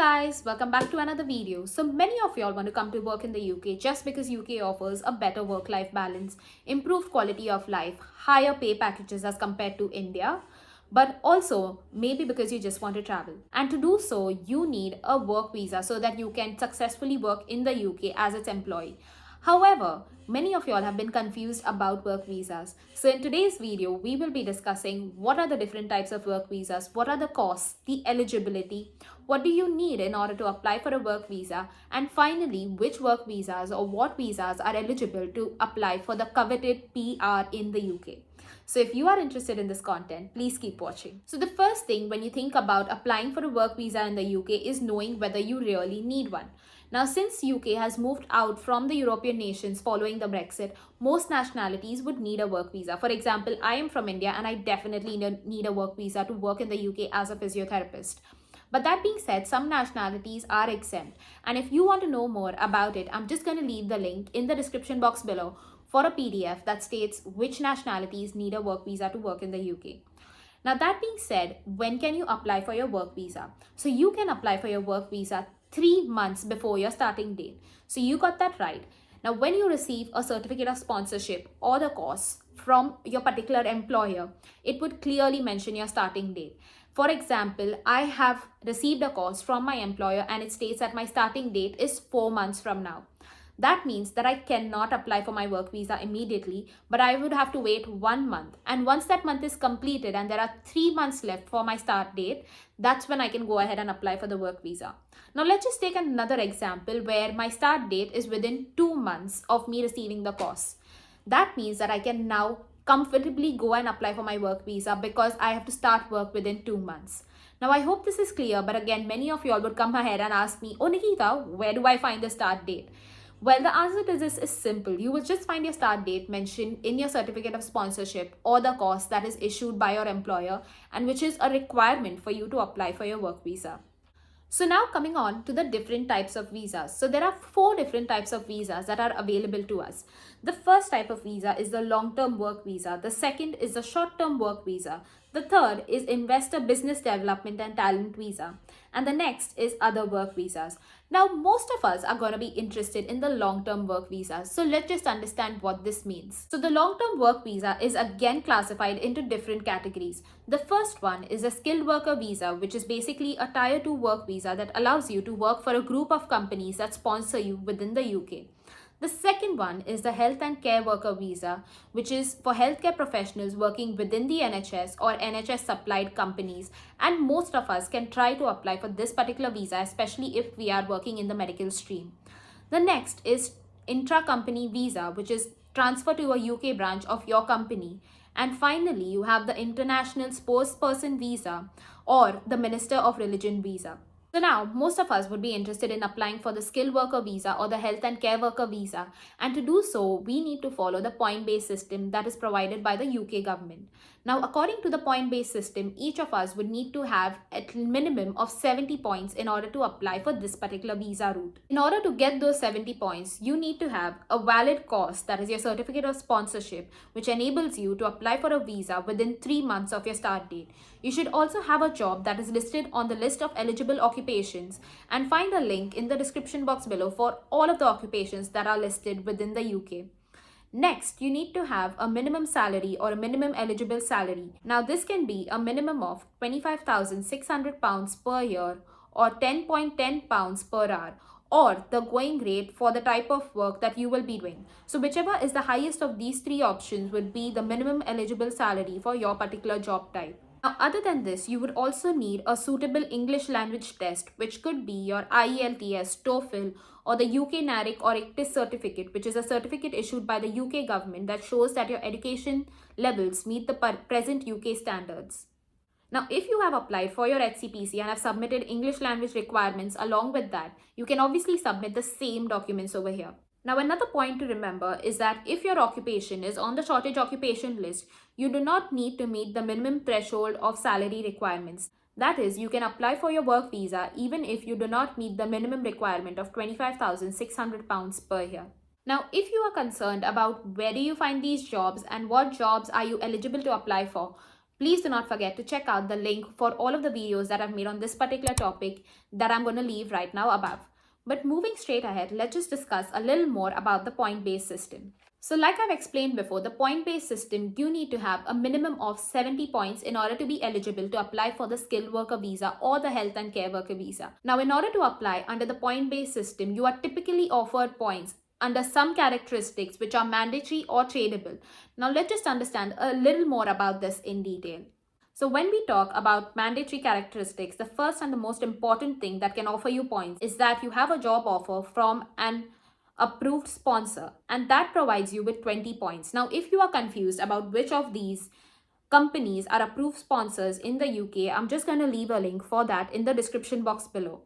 Guys, welcome back to another video. So many of y'all want to come to work in the UK just because UK offers a better work-life balance, improved quality of life, higher pay packages as compared to India, but also maybe because you just want to travel. And to do so, you need a work visa so that you can successfully work in the UK as its employee. However, many of y'all have been confused about work visas. So in today's video, we will be discussing what are the different types of work visas, what are the costs, the eligibility, what do you need in order to apply for a work visa, and finally, which work visas or what visas are eligible to apply for the coveted PR in the UK. So if you are interested in this content, please keep watching. So the first thing when you think about applying for a work visa in the UK is knowing whether you really need one. Now, since UK has moved out from the European nations following the Brexit, most nationalities would need a work visa. For example, I am from India and I definitely need a work visa to work in the UK as a physiotherapist. But that being said, some nationalities are exempt. And if you want to know more about it, I'm just going to leave the link in the description box below for a PDF that states which nationalities need a work visa to work in the UK. Now, that being said, when can you apply for your work visa? So you can apply for your work visa 3 months before your starting date. So you got that right. Now, when you receive a certificate of sponsorship or the course from your particular employer, it would clearly mention your starting date. For example, I have received a course from my employer and it states that my starting date is 4 months from now. That means that I cannot apply for my work visa immediately, but I would have to wait 1 month. And once that month is completed and there are 3 months left for my start date, that's when I can go ahead and apply for the work visa. Now let's just take another example where my start date is within 2 months of me receiving the course. That means that I can now comfortably go and apply for my work visa because I have to start work within 2 months. Now, I hope this is clear, but again, many of you all would come ahead and ask me, "Oh, Nikita, where do I find the start date?" Well, the answer to this is simple. You will just find your start date mentioned in your certificate of sponsorship or the course that is issued by your employer and which is a requirement for you to apply for your work visa. So now coming on to the different types of visas. So there are 4 different types of visas that are available to us. The first type of visa is the long-term work visa. The second is the short-term work visa. The third is investor business development and talent visa. And the next is other work visas. Now, most of us are going to be interested in the long-term work visa. So let's just understand what this means. So the long-term work visa is again classified into different categories. The first one is a skilled worker visa, which is basically a tier 2 work visa that allows you to work for a group of companies that sponsor you within the UK. The second one is the health and care worker visa, which is for healthcare professionals working within the NHS or NHS supplied companies. And most of us can try to apply for this particular visa, especially if we are working in the medical stream. The next is intra-company visa, which is transfer to a UK branch of your company. And finally, you have the international spokesperson visa or the minister of religion visa. So now, most of us would be interested in applying for the skilled worker visa or the health and care worker visa. And to do so, we need to follow the point-based system that is provided by the UK government. Now, according to the point-based system, each of us would need to have a minimum of 70 points in order to apply for this particular visa route. In order to get those 70 points, you need to have a valid course, that is your certificate of sponsorship, which enables you to apply for a visa within 3 months of your start date. You should also have a job that is listed on the list of eligible occupations, and find a link in the description box below for all of the occupations that are listed within the UK. Next, you need to have a minimum salary or a minimum eligible salary. Now, this can be a minimum of £25,600 per year or £10.10 per hour, or the going rate for the type of work that you will be doing. So whichever is the highest of these 3 options would be the minimum eligible salary for your particular job type. Now, other than this, you would also need a suitable English language test, which could be your IELTS, TOEFL, or the UK NARIC or ICTIS certificate, which is a certificate issued by the UK government that shows that your education levels meet the present UK standards. Now, if you have applied for your HCPC and have submitted English language requirements along with that, you can obviously submit the same documents over here. Now, another point to remember is that if your occupation is on the shortage occupation list, you do not need to meet the minimum threshold of salary requirements. That is, you can apply for your work visa even if you do not meet the minimum requirement of £25,600 per year. Now, if you are concerned about where do you find these jobs and what jobs are you eligible to apply for, Please do not forget to check out the link for all of the videos that I've made on this particular topic that I'm going to leave right now above. But moving straight ahead, let's just discuss a little more about the point-based system. So like I've explained before, the point-based system, you need to have a minimum of 70 points in order to be eligible to apply for the skilled worker visa or the health and care worker visa. Now, in order to apply under the point-based system, you are typically offered points under some characteristics which are mandatory or tradable. Now, let's just understand a little more about this in detail. So when we talk about mandatory characteristics, the first and the most important thing that can offer you points is that you have a job offer from an approved sponsor, and that provides you with 20 points. Now, if you are confused about which of these companies are approved sponsors in the UK, I'm just going to leave a link for that in the description box below.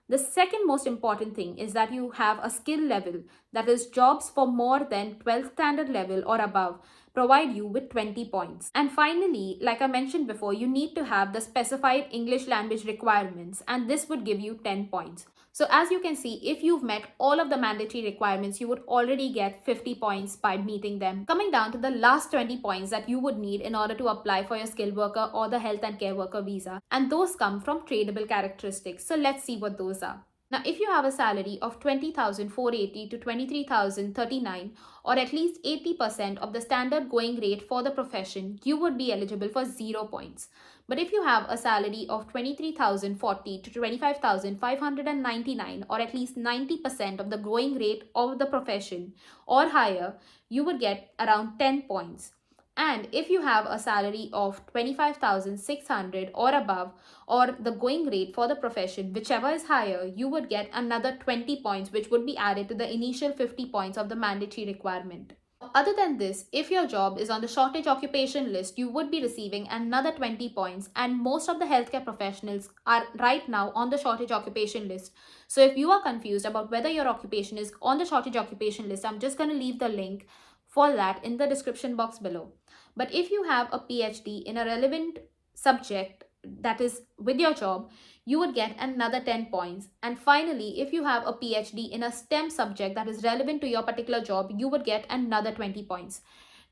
The second most important thing is that you have a skill level, that is jobs for more than 12th standard level or above provide you with 20 points. And finally, like I mentioned before, you need to have the specified English language requirements, and this would give you 10 points. So as you can see, if you've met all of the mandatory requirements, you would already get 50 points by meeting them. Coming down to the last 20 points that you would need in order to apply for your skilled worker or the health and care worker visa. And those come from tradable characteristics. So let's see what those are. Now, if you have a salary of 20,480 to 23,039 or at least 80% of the standard going rate for the profession, you would be eligible for 0 points. But if you have a salary of 23,040 to 25,599 or at least 90% of the going rate of the profession or higher, you would get around 10 points. And if you have a salary of 25,600 or above, or the going rate for the profession, whichever is higher, you would get another 20 points, which would be added to the initial 50 points of the mandatory requirement. Other than this, if your job is on the shortage occupation list, you would be receiving another 20 points, and most of the healthcare professionals are right now on the shortage occupation list. So if you are confused about whether your occupation is on the shortage occupation list, I'm just going to leave the link for that in the description box below. But if you have a PhD in a relevant subject that is with your job, you would get another 10 points. And finally, if you have a PhD in a STEM subject that is relevant to your particular job, you would get another 20 points.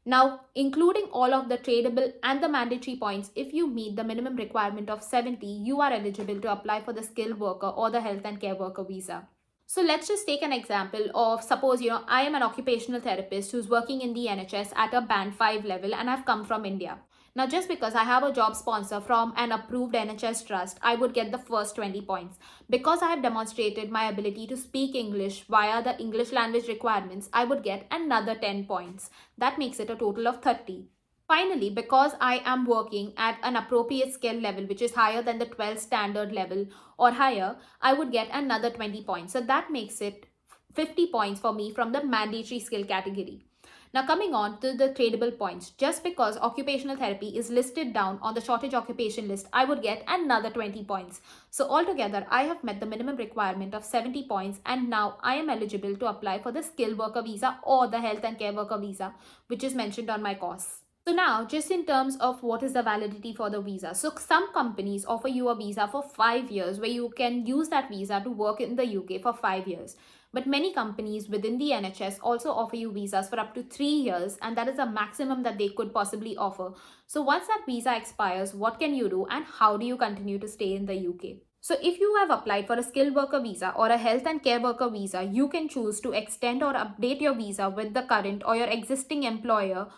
Now, including all of the tradable and the mandatory points, if you meet the minimum requirement of 70, you are eligible to apply for the skilled worker or the health and care worker visa. So let's just take an example of, suppose, I am an occupational therapist who's working in the NHS at a band 5 level, and I've come from India. Now, just because I have a job sponsor from an approved NHS trust, I would get the first 20 points. Because I have demonstrated my ability to speak English via the English language requirements, I would get another 10 points. That makes it a total of 30. Finally, because I am working at an appropriate skill level, which is higher than the 12th standard level or higher, I would get another 20 points. So that makes it 50 points for me from the mandatory skill category. Now, coming on to the tradable points, just because occupational therapy is listed down on the shortage occupation list, I would get another 20 points. So altogether, I have met the minimum requirement of 70 points, and now I am eligible to apply for the skilled worker visa or the health and care worker visa, which is mentioned on my course. So now, just in terms of what is the validity for the visa. So some companies offer you a visa for 5 years where you can use that visa to work in the UK for 5 years. But many companies within the NHS also offer you visas for up to 3 years, and that is the maximum that they could possibly offer. So once that visa expires, what can you do and how do you continue to stay in the UK? So if you have applied for a skilled worker visa or a health and care worker visa, you can choose to extend or update your visa with the current or your existing employer.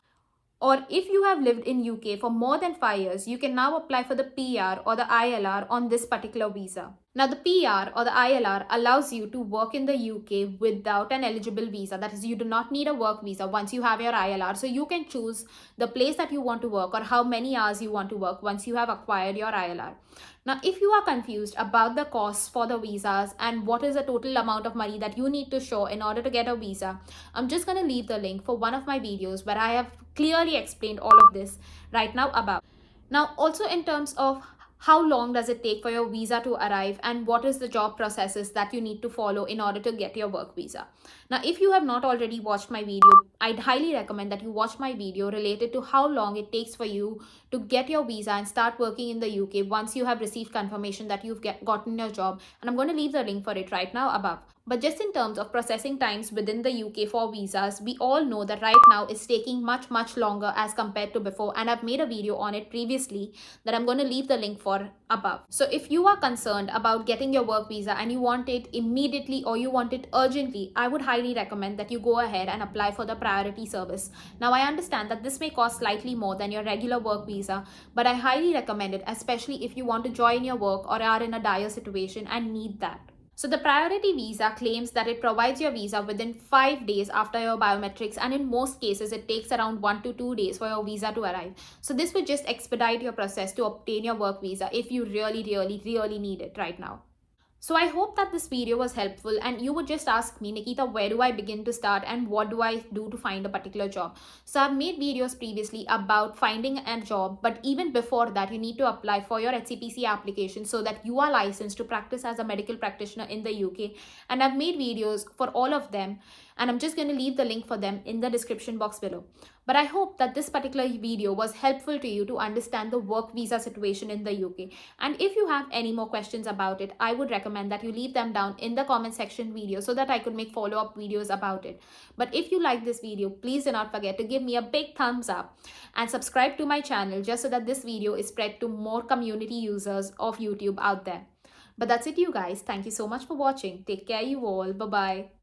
Or if you have lived in UK for more than 5 years, you can now apply for the PR or the ILR on this particular visa. Now, the PR or the ILR allows you to work in the UK without an eligible visa. That is, you do not need a work visa once you have your ILR. So you can choose the place that you want to work or how many hours you want to work once you have acquired your ILR. Now, if you are confused about the costs for the visas and what is the total amount of money that you need to show in order to get a visa, I'm just going to leave the link for one of my videos where I have clearly explained all of this right now above. Now, also in terms of how long does it take for your visa to arrive and what is the job processes that you need to follow in order to get your work visa. Now, if you have not already watched my video, I'd highly recommend that you watch my video related to how long it takes for you to get your visa and start working in the UK once you have received confirmation that you've gotten your job. And I'm going to leave the link for it right now above. But just in terms of processing times within the UK for visas, we all know that right now it's taking much longer as compared to before. And I've made a video on it previously that I'm going to leave the link for above. So if you are concerned about getting your work visa and you want it immediately or you want it urgently, I would highly recommend that you go ahead and apply for the priority service. Now I understand that this may cost slightly more than your regular work visa, but I highly recommend it, especially if you want to join your work or are in a dire situation and need that. So the priority visa claims that it provides your visa within 5 days after your biometrics, and in most cases it takes around 1 to 2 days for your visa to arrive. So this will just expedite your process to obtain your work visa if you really need it right now. So I hope that this video was helpful and you would just ask me, Nikita, where do I begin to start and what do I do to find a particular job? So I've made videos previously about finding a job, but even before that, you need to apply for your HCPC application so that you are licensed to practice as a medical practitioner in the UK. And I've made videos for all of them, and I'm just going to leave the link for them in the description box below. But I hope that this particular video was helpful to you to understand the work visa situation in the UK. And if you have any more questions about it, I would recommend that you leave them down in the comment section video so that I could make follow-up videos about it. But if you like this video, please do not forget to give me a big thumbs up and subscribe to my channel just so that this video is spread to more community users of YouTube out there. But that's it, you guys. Thank you so much for watching. Take care, you all. Bye-bye.